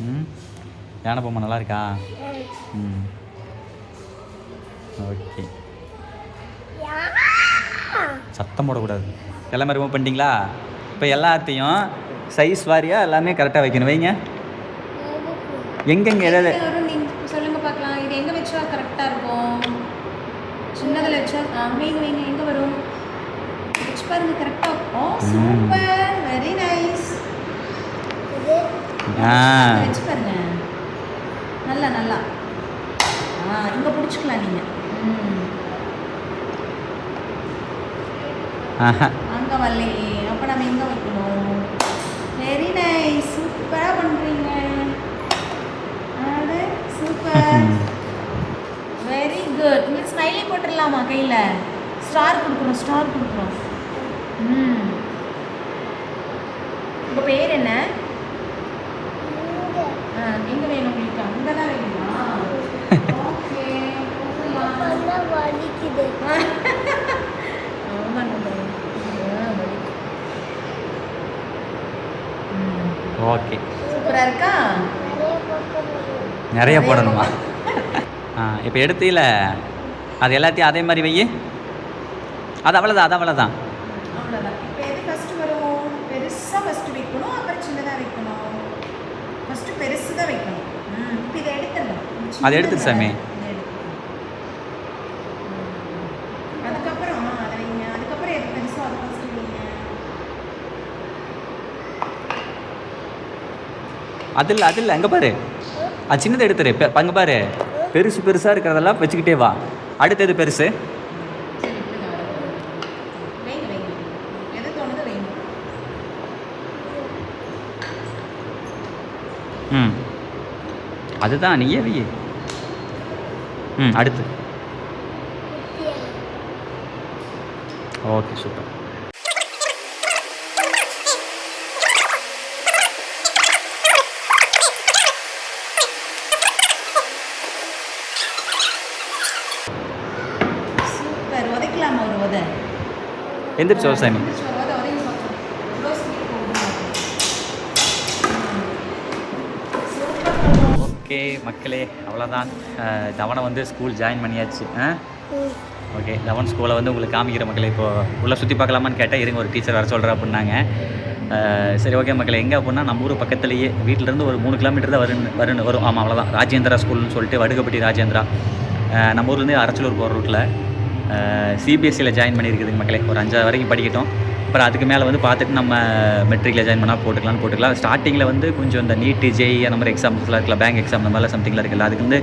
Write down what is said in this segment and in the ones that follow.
ம், யானை பொம்மை நல்லா இருக்கா? ம், ஓகே. சத்தம் போடக்கூடாது. எல்லாமே ரிமூவ் பண்ணிட்டீங்களா? இப்போ எல்லாத்தையும் சைஸ் வாரியாக எல்லாமே கரெக்டாக வைக்கணும். வைங்க. எங்கெங்கே எதாவது சொல்லுங்க பார்க்கலாம். இது எங்கே வச்சா கரெக்டாக இருக்கும்? சின்னதில் வச்சா வைங்க வைங்க. எங்கே வரும்? வச்சு பாருங்க. கரெக்டாக இருக்கும். Super, very nice. வச்சு பாருங்க. நல்லா நல்லா. இங்கே பிடிச்சிக்கலாம் நீங்கள். அங்கே வரலையே. அப்போ நம்ம எங்கே வைக்கணும்? Very nice. சூப்பராக பண்ணுறீங்க. அது சூப்பர், வெரி குட். உங்களுக்கு ஸ்மைலி போட்டுடலாமா? கையில் ஸ்டார் கொடுக்குறோம், ஸ்டார் கொடுக்குறோம். உங்கள் பேர் என்ன? எங்கே வேணும் உங்களுக்கு? அங்கே தான் வேணுமா? ஓகே. ஓகே. சூப்பராக இருக்கா? நிறைய போடணுமா? இப்போ எடுத்தீல அது எல்லாத்தையும் அதே மாதிரி வை. அது அவ்வளோதான், அவ்வளோதான். இப்போ எது ஃபஸ்ட்டு வரும்? பெருசாக ஃபஸ்ட்டு வைக்கணும், அப்புறம் சின்னதாக வைக்கணும். ஃபஸ்ட்டு பெருசு தான் வைக்கணும். இப்போ இதை எடுத்துடலாம். அது எடுத்துட்டு சாமி. அதுக்கப்புறம் அதை வைங்க. அதுக்கப்புறம் எது பெருசோ அதை ஃபஸ்ட்டு வைங்க. அது இல்லை அங்கே பாரு. அது சின்னதை எடுத்துரு. அங்கே பாரு, பெருசாக இருக்கிறதெல்லாம் வச்சுக்கிட்டே வா. அடுத்தது பெருசு. அதுதான் நீயே வை. அடுத்து. Okay, super. சூப்பர். உதைக்கலாமா ஒரு உதை? எந்திரிச்சு சாமி. ஓகே மக்களே, அவ்வளோதான். தவனை வந்து ஸ்கூல் ஜாயின் பண்ணியாச்சு. ஓகே, தவன் ஸ்கூலை வந்து உங்களுக்கு காமிக்கிற மக்களே. இப்போது உள்ளே சுற்றி பார்க்கலாமான்னு கேட்டால் இருங்க, ஒரு டீச்சர் வர சொல்கிறேன் அப்படின்னாங்க. சரி, ஓகே மக்களே. எங்கே அப்படின்னா நம்ம ஊர் பக்கத்துலேயே, வீட்டிலேருந்து ஒரு 3 கிலோமீட்டர் தான் வரும். ஆமாம், அவ்வளோதான். ராஜேந்திரா ஸ்கூல்னு சொல்லிட்டு, வடுகப்பட்டி ராஜேந்திரா. நம்ம ஊர்லேருந்து அரச்சலூர் போகிற ரூட்டில் சிபிஎஸ்சியில் ஜாயின் பண்ணியிருக்குதுங்க மக்களே. ஒரு 5 வரைக்கும் படிக்கட்டும். அப்புறம் அதுக்கு மேலே வந்து பார்த்துட்டு நம்ம மெட்ரிக்கில் ஜாயின் பண்ணால் போட்டுக்கலாம். ஸ்டார்டிங்கில் வந்து கொஞ்சம் இந்த நீட், ஜேஇ அந்த மாதிரி எக்ஸாம்ஸ்லாம் இருக்குல்ல, பேங்க் எக்ஸாம் அந்த மாதிரிலாம் சம்திங்லாம் இருக்குல்ல, அதுக்கு வந்து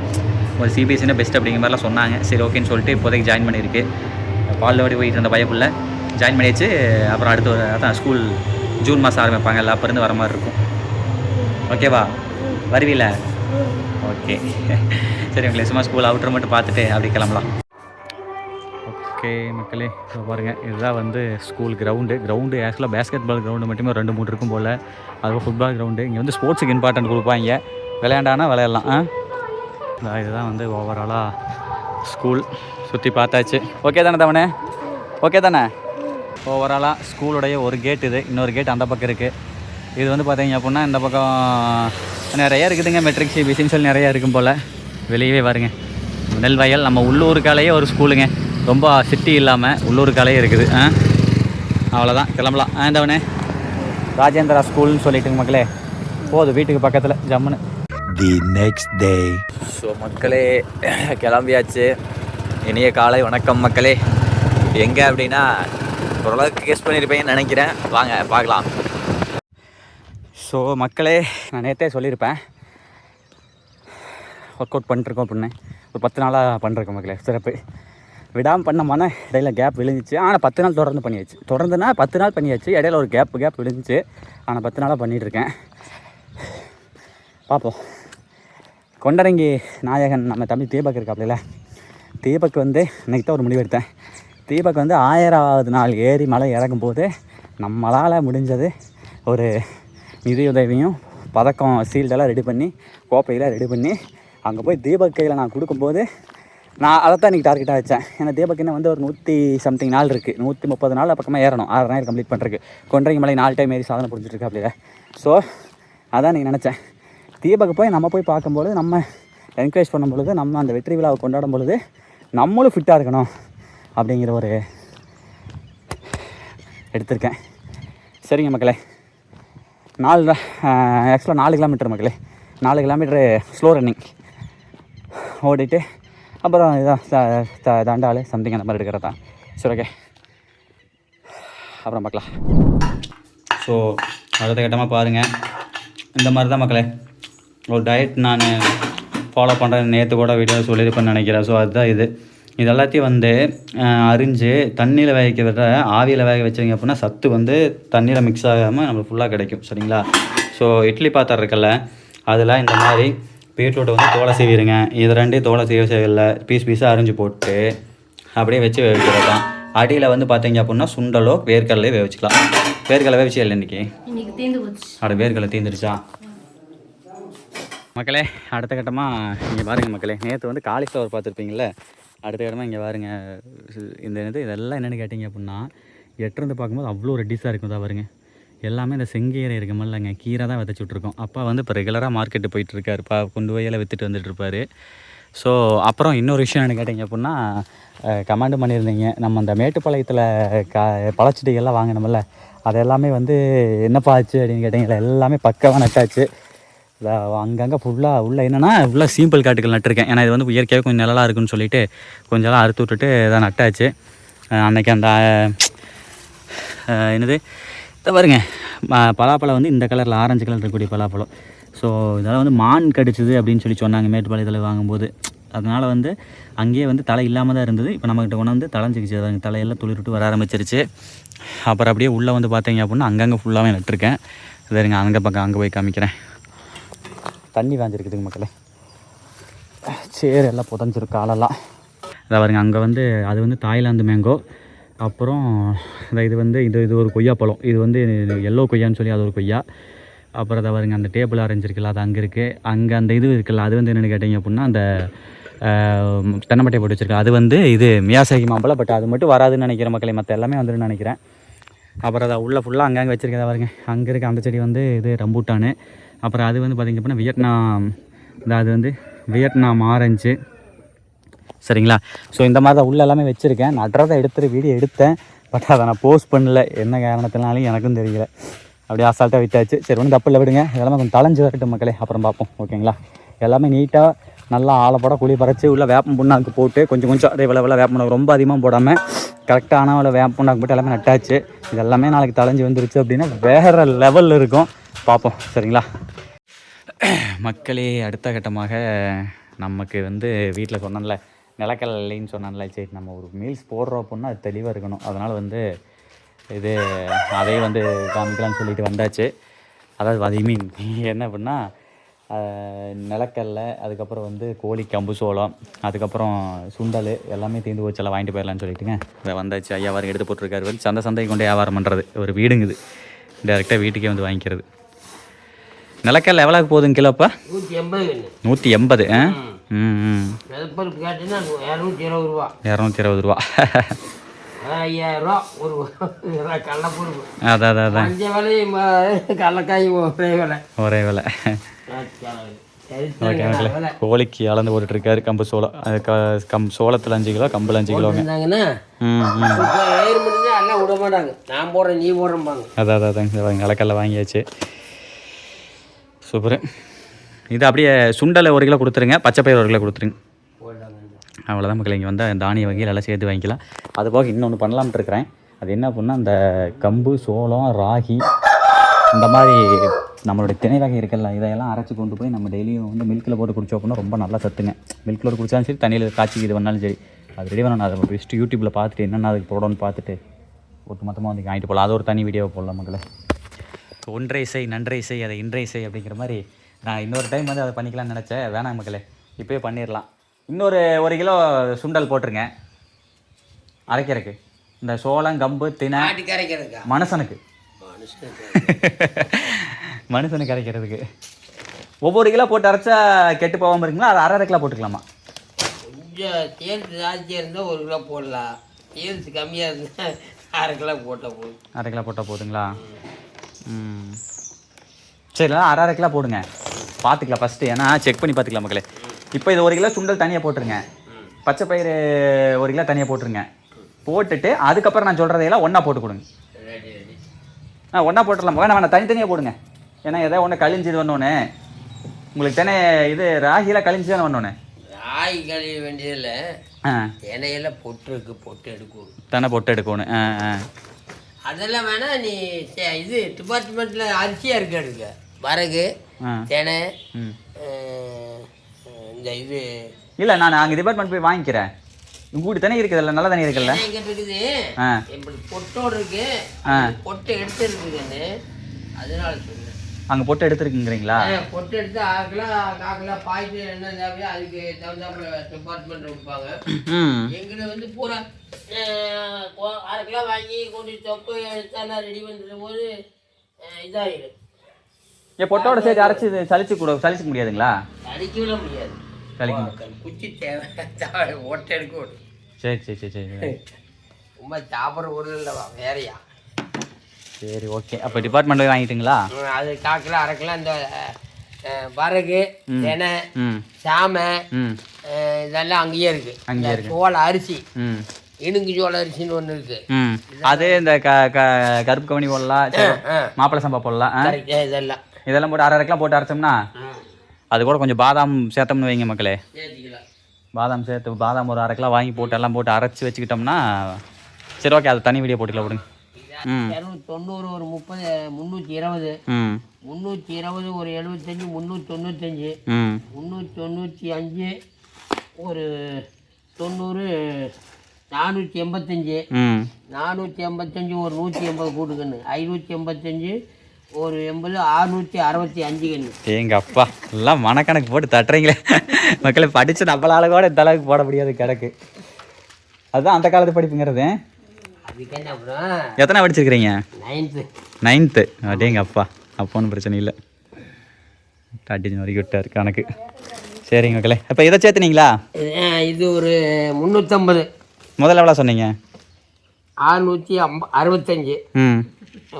ஒரு சிபிஎஸ்சினா பெஸ்ட் அப்படிங்கிற மாதிரிலாம் சொன்னாங்க. சரி, ஓகேன்னு சொல்லிட்டு இப்போதைக்கு ஜாயின் பண்ணியிருக்கு. பால்வாடி போயிட்டு இருந்த பயப்புள்ள ஜாயின் பண்ணியாச்சு. அப்புறம் அடுத்து அதான் ஸ்கூல் ஜூன் மாதம் ஆரம்பிப்பாங்க. அப்போ இருந்து வர மாதிரி இருக்கும். ஓகேவா? வருவீல? ஓகே. சரி மக்களே, சும்மா ஸ்கூல் அவுட்டர் மட்டும் பார்த்துட்டு அப்படி கிளம்பலாம். ஓகே மக்களே, இப்போ பாருங்கள், இதுதான் வந்து ஸ்கூல் கிரவுண்டு. ஆக்சுவலாக பேஸ்கெட் பால் கிரவுண்டு மட்டுமே 2-3 இருக்கும் போல். அதுவும் ஃபுட்பால் கிரவுண்டு. இங்கே வந்து ஸ்போர்ட்ஸுக்கு இம்பார்ட்டன்ட் கொடுப்பாங்க. விளையாண்டானா விளையாடலாம். இதுதான் வந்து ஓவராலாக ஸ்கூல் சுற்றி பார்த்தாச்சு. ஓகே தானே தவனே? ஓகே தானே? ஓவராலாக ஸ்கூலுடைய ஒரு கேட் இது. இன்னொரு கேட் அந்த பக்கம் இருக்குது. இது வந்து பார்த்தீங்க அப்படின்னா இந்த பக்கம் நிறையா இருக்குதுங்க. மெட்ரிக், சிபிஎஸ்சின்னு சொல்லி நிறையா இருக்கும் போல். வெளியவே பாருங்க, நெல்வயல். நம்ம உள்ளூருக்காலேயே ஒரு ஸ்கூலுங்க. ரொம்ப சிட்டி இல்லாமல் உள்ளூருக்காலேயே இருக்குது. அவ்வளோதான், கிளம்பலாம். தவனே, ராஜேந்திரா ஸ்கூல்னு சொல்லிட்டுங்க மக்களே. போதும், வீட்டுக்கு பக்கத்தில் ஜம்முன்னு. The next day. ஸோ மக்களே, கிளம்பியாச்சு. இனிய காலை வணக்கம் மக்களே. எங்கே அப்படின்னா ஓரளவுக்கு கெஸ் பண்ணியிருப்பேன்னு நினைக்கிறேன். வாங்க பார்க்கலாம். ஸோ மக்களே, நான் நேற்றே சொல்லியிருப்பேன் ஒர்க் அவுட் பண்ணிட்டுருக்கோம் அப்படின்னு. ஒரு 10 நாளாக பண்ணிருக்கோம் மக்களே. சிறப்பு. விடாமல் பண்ணமான இடையில கேப் விழுந்துச்சு. ஆனால் 10 நாள் தொடர்ந்து பண்ணியாச்சு. தொடர்ந்துனா 10 நாள் பண்ணியாச்சு. இடையில ஒரு கேப் விழுந்துச்சு. ஆனால் 10 நாளாக பண்ணிகிட்ருக்கேன். பார்ப்போம். கொண்டரங்கி நாயகன் நம்ம தம்பி தீபக் இருக்காப்புல. தீபக் வந்து இன்றைக்கி தான் ஒரு முடிவு எடுத்தேன். தீபக் வந்து 1000வது நாள் ஏறி மலை இறங்கும்போது நம்மளால் முடிஞ்சது ஒரு நிதியுதவியும் பதக்கம் சீல்டெல்லாம் ரெடி பண்ணி, கோப்பையெல்லாம் ரெடி பண்ணி அங்கே போய் தீபக் கையில் நான் கொடுக்கும்போது நான் அதை தான் இன்றைக்கி டார்கெட்டாக வச்சேன். ஏன்னா தீபக் என்ன வந்து ஒரு 100 நாள் இருக்குது. 130 நாள் பக்கமாக ஏறணும். 6 நாள் கம்ப்ளீட் பண்ணுறதுக்கு. கொண்டரங்கி மலை 4 டைம் ஏறி சாதனை புரிஞ்சிட்ருக்கு அப்படியே. ஸோ அதான் நீங்கள் நினச்சேன். தீபக்கு போய் நம்ம போய் பார்க்கும்பொழுது, நம்ம என்கரேஜ் பண்ணும் பொழுது, நம்ம அந்த வெற்றி விழாவை கொண்டாடும் பொழுது நம்மளும் ஃபிட்டாக இருக்கணும் அப்படிங்கிற ஒரு எடுத்திருக்கேன். சரிங்க மக்களே, ஆக்சுவலாக 4 கிலோமீட்டர் மக்களே, 4 கிலோமீட்டரு ஸ்லோ ரன்னிங் ஓடிட்டு அப்புறம் இதான் தண்டால் சம்திங் அந்த மாதிரி எடுக்கிறது தான். சரி, ஓகே, அப்புறம் பார்க்கலாம். ஸோ அடுத்த கட்டமாக பாருங்கள், இந்த மாதிரி தான் மக்களே ஒரு டயட் நான் ஃபாலோ பண்ணுறேன். நேற்று கூட வீடியோ சொல்லியிருப்பேன்னு நினைக்கிறேன். ஸோ அதுதான் இது எல்லாத்தையும் வந்து அரிஞ்சு தண்ணியில் வேக விட ஆவியில் வேக வச்சிங்க அப்படின்னா சத்து வந்து தண்ணியில் மிக்ஸ் ஆகாமல் நம்மளுக்கு ஃபுல்லாக கிடைக்கும். சரிங்களா? ஸோ இட்லி பாத்திரம் இருக்குல்ல, அதில் இந்த மாதிரி பீட்ரூட்டை வந்து தோலை சீவிடுங்க. இது 2 தோலை சீவில்லை, பீஸாக அரிஞ்சு போட்டு அப்படியே வச்சு வேவிக்கிறது தான். அடியில் வந்து பார்த்தீங்க அப்படின்னா சுண்டலோ வேர்க்கடலையோ வேவிச்சிக்கலாம். வேர்க்கடலை வேவிச்சு இல்லை இன்றைக்கி வேர்க்கடலை தீந்துடுச்சா மக்களே? அடுத்த கட்டமாக இங்கே பாருங்கள் மக்களே, நேற்று வந்து காலிஃப்ளவர் பார்த்துருப்பீங்களே, அடுத்த கட்டமாக இங்கே பாருங்கள். இதெல்லாம் என்னென்னு கேட்டிங்க அப்படின்னா, எட்டிருந்து பார்க்கும்போது அவ்வளோ ரெட்டிஸாக இருக்கும். தான் பாருங்க, எல்லாமே இந்த செங்கீரை இருக்க மாதிரிலங்க கீரை தான் விதைச்சி விட்ருக்கோம். அப்பா வந்து இப்போ ரெகுலராக மார்க்கெட்டு போயிட்டுருக்காருப்பா, கொண்டு போய் எல்லாம் விற்றுட்டு வந்துட்டுருப்பார். ஸோ அப்புறம் இன்னொரு விஷயம் என்ன கேட்டிங்க அப்படின்னா, கமெண்ட் பண்ணியிருந்தீங்க, நம்ம அந்த மேட்டுப்பாளையத்தில் பழச்செடிகள்லாம் வாங்கினோம்ல, அது எல்லாமே வந்து என்னப்பா ஆச்சு அப்படின்னு கேட்டிங்களா, எல்லாமே பக்காவாக நட்டாச்சு. அங்கங்கே ஃபுல்லாக உள்ள என்னென்னா ஃபுல்லாக சீம்பிள் காட்டுகள் நட்டிருக்கேன். ஏன்னா இது வந்து இயற்கையாக கொஞ்சம் நிழலாக இருக்குன்னு சொல்லிட்டு கொஞ்சம் அறுத்து விட்டுட்டு இதை நட்டாச்சு. அன்றைக்கி அந்த என்னது இதை பாருங்க, பலாப்பழம் வந்து இந்த கலரில் ஆரஞ்சு கலர் இருக்கக்கூடிய பலாப்பழம். ஸோ இதெல்லாம் வந்து மான் கடிச்சிது அப்படின்னு சொல்லி சொன்னாங்க மேட்டுப்பாளையத்தில் வாங்கும்போது. அதனால் வந்து அங்கேயே வந்து தலை இல்லாமல் தான் இருந்தது. இப்போ நம்மகிட்ட கொண்டு வந்து தலைஞ்சிக்கிச்சு, அது தலையெல்லாம் துளிர்விட்டு வர ஆரம்பிச்சிருச்சு. அப்புறம் அப்படியே உள்ளே வந்து பார்த்தீங்க அப்படின்னா அங்கங்கே ஃபுல்லாகவே நட்டிருக்கேன். சரிங்க, அங்கே போய் காமிக்கிறேன். தண்ணி வாஞ்சிருக்குதுங்க மக்களே, சேர் எல்லாம் புதஞ்சிருக்கு ஆளெல்லாம். அதை பாருங்க, அங்கே வந்து அது வந்து தாய்லாந்து மேங்கோ. அப்புறம் இது வந்து இது ஒரு கொய்யாப்பழம், இது வந்து எல்லோ கொய்யான்னு சொல்லி அது ஒரு கொய்யா. அப்புறம் அதை பாருங்க, அந்த டேபிள் ஆரஞ்சு இருக்குல்ல, அது அங்கே இருக்குது. அங்கே அந்த இது இருக்குல்ல, அது வந்து என்னென்னு கேட்டிங்க அப்படின்னா அந்த தென்னமட்டையை போட்டு வச்சுருக்கேன், அது வந்து இது மியாசாகி மாம்பழம். பட் அது மட்டும் வராதுன்னு நினைக்கிறேன் மக்களே, மற்ற எல்லாமே வந்துடுன்னு நினைக்கிறேன். அப்புறம் அதை உள்ளே ஃபுல்லாக அங்கங்கே வச்சுருக்கேன். பாருங்க, அங்கே இருக்க அந்த செடி வந்து இது ரம்பூட்டானு. அப்புறம் அது வந்து பார்த்திங்க அப்படின்னா வியட்நாம், அது வந்து வியட்நாம் ஆரஞ்சு. சரிங்களா? ஸோ இந்த மாதிரி தான் உள்ள எல்லாமே வச்சுருக்கேன். நடுறதை வீடியோ எடுத்தேன், பட் அதை நான் போஸ்ட் பண்ணல, என்ன காரணத்தினாலும் எனக்கும் தெரியல. அப்படியே அசால்ட்டாக விட்டாச்சு. சரி, ஒன்றும் தப்பு இல்லை, விடுங்க. இதெல்லாமே கொஞ்சம் தலைஞ்சு வரட்டும் மக்களே, அப்புறம் பார்ப்போம். ஓகேங்களா? எல்லாமே நீட்டாக நல்லா ஆளப்பட குழி பறித்து உள்ள வேப்பம் புண்ணாக்கு போட்டு கொஞ்சம் அதே வேலை வேப்பம் புண்ணாக்கு ரொம்ப அதிகமாக போடாமல் கரெக்டான வேப்பம் புண்ணாக்கு போட்டு எல்லாமே நட்டாச்சு. இது எல்லாமே நாளைக்கு தலைஞ்சு வந்துருச்சு அப்படின்னா வேறு லெவலில் இருக்கும். பார்ப்போம். சரிங்களா மக்களே? அடுத்த கட்டமாக நமக்கு வந்து வீட்டில் சொன்னேன்ல நிலக்கடலை இல்லைன்னு சொன்னான்ல, சரி நம்ம ஒரு மீல்ஸ் போடுறோம் அப்படின்னா அது தெளிவாக இருக்கணும். அதனால் வந்து இது அதையும் வந்து காமிக்கலான்னு சொல்லிட்டு வந்தாச்சு. அதாவது அது மீன் என்ன அப்படின்னா நிலக்கடலை, அதுக்கப்புறம் வந்து கோழி கம்பு சோளம், அதுக்கப்புறம் சுண்டல் எல்லாமே தீர்ந்து போச்சு, எல்லாம் வாங்கிட்டு போயிடலான்னு சொல்லிட்டுங்க இதை வந்தாச்சு. ஐயாவாரம் எடுத்து போட்டிருக்காரு, வந்து சந்தைக்கு கொண்டு வியாபாரம் பண்ணுறது. ஒரு வீடுங்குது, டேரெக்டாக வீட்டுக்கே வந்து வாங்கிக்கிறது. நிலக்கடலை எவ்வளோக்கு போகுதுங்க கிலோப்பா? 180. 220 ரூபா. 5000 அதான் ஒரே விலை. ஓகே மக்களே, கோழிக்கு அளந்து போட்டுட்ருக்காரு கம்பு சோளம். சோளத்தில் 5 கிலோ, கம்பில் 5 கிலோங்க. அதான் நிலக்கடலை வாங்கியாச்சு. சூப்பர். இது அப்படியே சுண்டலை 1 கிலோ கொடுத்துருங்க, பச்சைப்பயிர் 1 கிலோ கொடுத்துருங்க. அவ்வளோதான் மக்கள். இங்கே வந்தால் தானிய வகையில் எல்லாம் சேர்த்து வாங்கிக்கலாம். அது போக இன்னொன்று பண்ணலாம்னு இருக்கிறேன். அது என்ன அப்படின்னா அந்த கம்பு சோளம் ராகி இந்த மாதிரி நம்மளுடைய திணை வகை இருக்குல்ல, இதையெல்லாம் அரைச்சி கொண்டு போய் நம்ம டெய்லியும் வந்து மில்கில் போட்டு குடிச்சோம் அப்படின்னா ரொம்ப நல்லா சத்துங்க. மில்கில் போட்டு குடித்தாலும் சரி, தண்ணியில் காய்ச்சி இது பண்ணாலும் சரி, அது ரெடி பண்ணணும். அதை ஃபஸ்ட்டு யூடியூப்பில் பார்த்துட்டு என்னென்ன அதுக்கு போடணும்னு பார்த்துட்டு ஒட்டு மொத்தமாக வந்து வாங்கிட்டு போகலாம். அது ஒரு தனி வீடியோ போடலாம் மக்களை. ஒன்றை செய் நன்றை செய் அதை இன்றை செய் அப்படிங்கிற மாதிரி நான் இன்னொரு டைம் வந்து அதை பண்ணிக்கலாம்னு நினச்சேன். வேணாம் மக்களே, இப்போயே பண்ணிடலாம். இன்னொரு 1 கிலோ சுண்டல் போட்டுருங்க அரைக்கிறதுக்கு. இந்த சோளம் கம்பு தினை மனுஷனுக்கு அரைக்கிறதுக்கு ஒவ்வொரு கிலோ போட்டு அரைச்சா கெட்டு போகாமல் இருக்குங்களா? அது 1/2 கிலோ போட்டுக்கலாமா? கொஞ்சம் தேர்த்து ஜாஸ்தியாக இருந்தால் 1 கிலோ போடலாம், தேர்த்து கம்மியாக இருந்தால் 1/2 கிலோ போட்டால் போதும். 1/2 கிலோ போட்டால் போதுங்களா? சரி, 1/2 கிலோ போடுங்க. பார்த்துக்கலாம் ஃபஸ்ட்டு, ஏன்னா செக் பண்ணி பார்த்துக்கலாம் மக்களே. இப்போ இது 1 கிலோ சுண்டல் தனியாக போட்டுருங்க, பச்சை பயிறு 1 கிலோ தனியாக போட்டுருங்க. போட்டுட்டு அதுக்கப்புறம் நான் சொல்கிறதையெல்லாம் ஒன்றா போட்டு கொடுங்க. ஒன்றா போட்டுடலாம், வேணாம் தனித்தனியாக போடுங்க. ஏன்னா எதாவது ஒன்று கழிஞ்சிது வந்தோன்னே உங்களுக்கு தானே இது ராகிலாம் கழிஞ்சு தானே வந்தோன்னே. ராகி கழிய வேண்டியதில்லை, தினையெல்லாம் பொட்டு இருக்கு, பொட்டு எடுக்கணும் தானே, பொட்டு எடுக்கணும். அதெல்லாம் வேணா நீ இது டிபார்ட்மெண்ட்டில் அரிசியாக இருக்கு, எடுக்க வரகு தினை இந்த இது இல்லை. நான் அங்கே டிபார்ட்மெண்ட் போய் வாங்கிக்கிறேன். உங்கூட்டு தனி இருக்குதுல்ல, நல்ல தனி இருக்குல்ல, இருக்குது இப்படி பொட்டோடு இருக்கு, பொட்டு எடுத்து இருக்குதுன்னு அதனால சொல்லுங்க. அங்கே பொட்டு எடுத்துருக்குங்கிறீங்களா? பொட்டு எடுத்து 1/2 கிலோ பாய்ச்சி என்ன தேவையோ அதுக்கு தகுந்தாப்புல டிபார்ட்மெண்ட் கொடுப்பாங்க. எங்களை வந்து பூரா 1/2 கிலோ வாங்கி கொண்டு தொப்பு எடுத்தாலாம் ரெடி பண்ணுற போது இதாகிடும். பொட்டோட சேர்த்து அரைச்சி சலிச்சுக்க முடியாதுங்களா? சலிக்கவே முடியாது, குச்சி தேவை ஒட்டை எடுக்க. சரி சரி சரி சரி, ரொம்ப சாப்பிட்ற பொருள் இல்லைவா, வேறையா? சரி ஓகே. அப்போ டிபார்ட்மெண்ட் போய் வாங்கிட்டீங்களா? அது 1/4 கிலோ 1/2 கிலோ இந்த வரகு தினை சாமை இதெல்லாம் அங்கேயே இருக்கு. அங்கேயே இருக்கு சோள அரிசி, இணுங்கு சோள அரிசின்னு ஒன்று இருக்கு. அது இந்த கருப்பு கவனி போடலாம், மாப்பிள்ளை சம்பா போடலாம், இதெல்லாம் போட்டு 1/2 கிலோ போட்டு அரைச்சோம்னா அது கூட கொஞ்சம் பாதாம் சேர்த்தோம்னு வைங்க மக்களே. பாதாம் சேர்த்து பாதாம் ஒரு 1/2 கிலோ வாங்கி போட்டு எல்லாம் போட்டு அரைச்சி வச்சுக்கிட்டோம்னா சரி ஓகே. அது தனி வீடியோ போட்டுக்கலாம் விடுங்க. 290 ஒரு 30 320 320 ஒரு 75 395 395 ஒரு 90 485 485 ஒரு 180 கூட்டுக்கண்ணு 585 ஒரு 80 665 கண்ணு. எங்க அப்பா எல்லாம் மனக்கணக்கு போட்டு தட்டுறீங்களே மக்களை. படிச்சு நம்மளால கூட இந்த அளவுக்கு போட முடியாது கணக்கு. அதுதான் அந்த காலத்து படிப்புங்கிறது. எத்தனை படிச்சிருக்கிறீங்க? 9th. அப்படிங்க அப்பா, அப்போ ஒன்றும் பிரச்சனை இல்லை. அடிச்சு வரைக்கும் விட்டார் கணக்கு. சரிங்க மக்களே. இப்போ இதை சேர்த்துனீங்களா? இது ஒரு 350. முதல்ல எவ்வளோ சொன்னீங்க? 665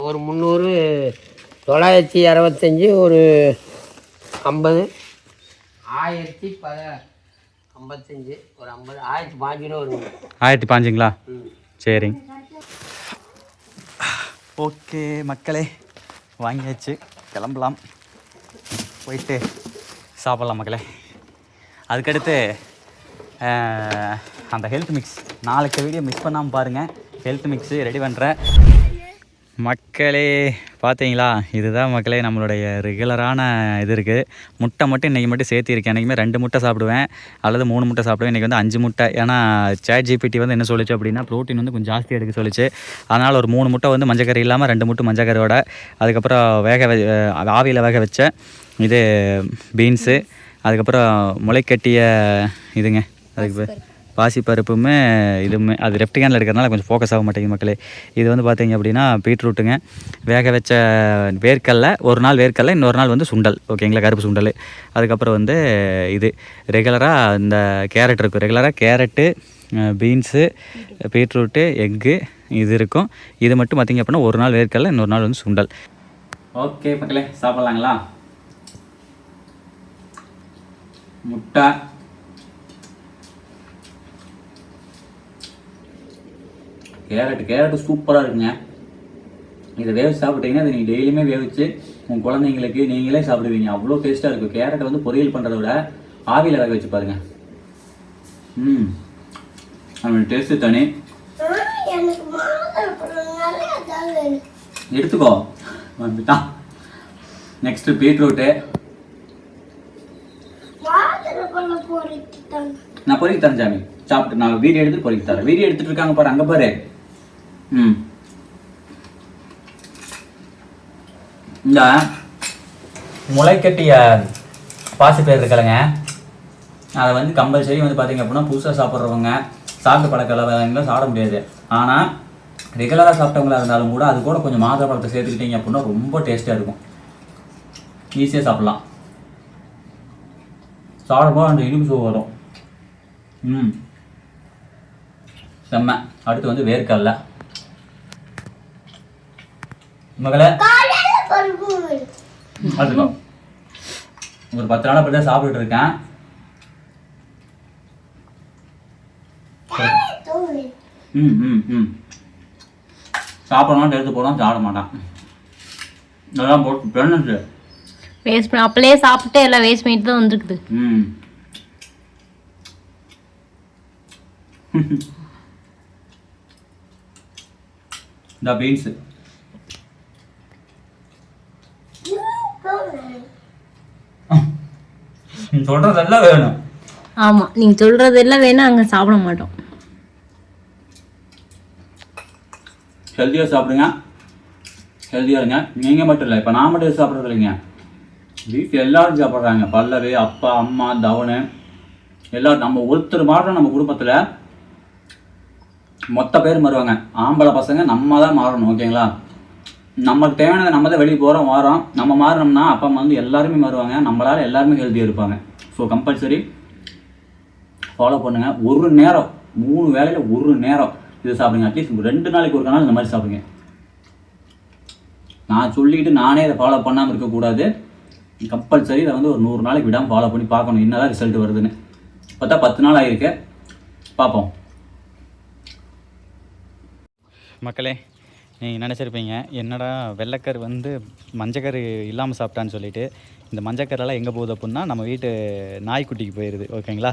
ஒரு 300 965 ஒரு 50 1055 ஒரு 50 1005 வரும். 1005ங்களா? சரிங்க. ஓகே மக்களே, வாங்கியாச்சு, கிளம்பலாம், போயிட்டு சாப்பிட்லாம் மக்களே. அதுக்கடுத்து அந்த ஹெல்த் மிக்ஸ் நாளைக்கு வீடியோ மிஸ் பண்ணாமல் பாருங்கள். ஹெல்த் மிக்ஸு ரெடி பண்ணுறேன் மக்களே. பார்த்தீங்களா, இதுதான் மக்களே நம்மளுடைய ரெகுலரான இது இருக்குது. முட்டை மட்டும் இன்றைக்கி மட்டும் சேர்த்திருக்கேன். என்றைக்குமே 2 முட்டை சாப்பிடுவேன் அல்லது 3 முட்டை சாப்பிடுவேன். இன்றைக்கி வந்து 5 முட்டை. ஏன்னா ChatGPT வந்து என்ன சொல்லிச்சு அப்படின்னா ப்ரோட்டீன் வந்து கொஞ்சம் ஜாஸ்தி எடுக்க சொல்லிச்சு. அதனால் ஒரு 3 முட்டை வந்து மஞ்சக்கறி இல்லாமல் 2 முட்டை மஞ்சக்கறியோட, அதுக்கப்புறம் ஆவியில் வேக வச்ச இது பீன்ஸு, அதுக்கப்புறம் முளைக்கட்டிய இதுங்க, அதுக்கு பாசிப்பருப்புமே இதுவுமே. அது லெஃப்ட் ஹேண்டில் எடுக்கிறதுனால கொஞ்சம் ஃபோக்கஸ் ஆக மாட்டேங்குது மக்களே. இது வந்து பார்த்தீங்க அப்படின்னா பீட்ரூட்டுங்க, வேக வச்ச வேர்க்கடலை, ஒரு நாள் வேர்க்கடலை, இன்னொரு நாள் வந்து சுண்டல், ஓகேங்களா, கருப்பு சுண்டல். அதுக்கப்புறம் வந்து இது ரெகுலராக இந்த கேரட் இருக்கும், ரெகுலராக கேரட்டு, பீன்ஸு, பீட்ரூட்டு, எக்கு இது இருக்கும். இது மட்டும் பார்த்திங்க அப்படின்னா ஒரு நாள் வேர்க்கடலை, இன்னொரு நாள் வந்து சுண்டல். ஓகே மக்களே, சாப்பிட்லாங்களா? முட்டை, கேரட்டு சூப்பராக இருக்குங்க. இதை வேவிச்சு சாப்பிட்டீங்கன்னா அதை நீங்கள் டெய்லியுமே வேவிச்சு உங்கள் குழந்தைங்களுக்கு நீங்களே சாப்பிடுவீங்க. அவ்வளோ டேஸ்ட்டாக இருக்கும். கேரட்டை வந்து பொரியல் பண்ணுறத விட ஆவியில் வேக வச்சு பாருங்கள். அதோட டேஸ்ட்டு தனி. எடுத்துக்கோ, வந்துட்டான். நெக்ஸ்ட்டு பீட்ரூட்டு நான் பொறிக்க தரேன் சாமி. சாப்பிட்டு நான் வீடியோ எடுத்துட்டு பொறிக்க தரேன். வீடியோ எடுத்துட்டு இருக்காங்க பாரு, அங்கே பாரு. இந்த முளைக்கட்டிய பாசிப்பயிறு இருக்கலைங்க, அதை வந்து கம்பல்சரி வந்து பார்த்தீங்க அப்படின்னா புதுசாக சாப்பிட்றவங்க, சாப்பிட்டு பழக்கலாம் சாப்பிட முடியாது. ஆனால் ரெகுலராக சாப்பிட்டவங்களா இருந்தாலும் கூட அது கூட கொஞ்சம் மாதுளை பழத்தை சேர்த்துக்கிட்டீங்க அப்படின்னா ரொம்ப டேஸ்ட்டாக இருக்கும். ஈஸியாக சாப்பிட்லாம். சாப்பிடும்போது அந்த இனிப்பு சுவை வரும். செம்ம. அடுத்து வந்து வேர்க்கடலை மகளே, அதுதான் ஒரு 10 நாளாக அப்படி தான் சாப்பிட்டுட்டு இருக்கேன். சாப்பிடணும்னு எடுத்து போகிறோம், சாப்பிட மாட்டான். இதெல்லாம் போட்டு பெண்ணு வேஸ்ட் பண்ணி அப்படியே சாப்பிட்டு எல்லாம் வேஸ்ட் பண்ணிட்டு தான் வந்துருக்குது. இந்த பீன்ஸு நீ சொல்கிறதெல்லாம் வேணும். ஆமாம், நீங்கள் சொல்கிறதெல்லாம் வேணும், அங்கே சாப்பிட மாட்டோம். ஹெல்த்தியாக சாப்பிடுங்க, ஹெல்த்தியாக இருங்க. நீங்கள் மட்டும் இல்லை, இப்போ நான் மட்டும் சாப்பிட்றது இல்லைங்க, வீட்டில் எல்லோரும் சாப்பிட்றாங்க. பல்லவி, அப்பா, அம்மா, தவனு எல்லோரும். நம்ம ஒருத்தர் மாறணும் நம்ம குடும்பத்தில், மொத்த பேர் மாறுவாங்க. ஆம்பளை பசங்க நம்ம தான் மாறணும், ஓகேங்களா? நமக்கு தேவையானதை நம்ம தான் வெளியே போகிறோம் வாரோம். நம்ம மாறினோம்னா அப்பா அம்மா வந்து எல்லாருமே மாறுவாங்க, நம்மளால் எல்லாருமே ஹெல்த்தியாக இருப்பாங்க. ஸோ கம்பல்சரி ஃபாலோ பண்ணுங்கள். ஒரு நேரம் 3 வேளையில் ஒரு நேரம் இது சாப்பிடுங்க. அட்லீஸ்ட் 2 நாளைக்கு ஒரு நாள் இந்த மாதிரி சாப்பிடுங்க. நான் சொல்லிக்கிட்டு நானே இதை ஃபாலோ பண்ணாமல் இருக்கக்கூடாது. கம்பல்சரி இதை வந்து ஒரு 100 நாளைக்கு விடாமல் ஃபாலோ பண்ணி பார்க்கணும் என்னதான் ரிசல்ட் வருதுன்னு. பார்த்தா 10 நாள் ஆகிருக்கு, பார்ப்போம். மக்களே, நீங்கள் நினச்சிருப்பீங்க என்னடா வெள்ளைக்கரு வந்து மஞ்சக்கரு இல்லாமல் சாப்பிட்டான்னு சொல்லிட்டு. இந்த மஞ்சக்கரெல்லாம் எங்கே போகுது அப்படின்னா நம்ம வீட்டு நாய்க்குட்டிக்கு போயிடுது, ஓகேங்களா?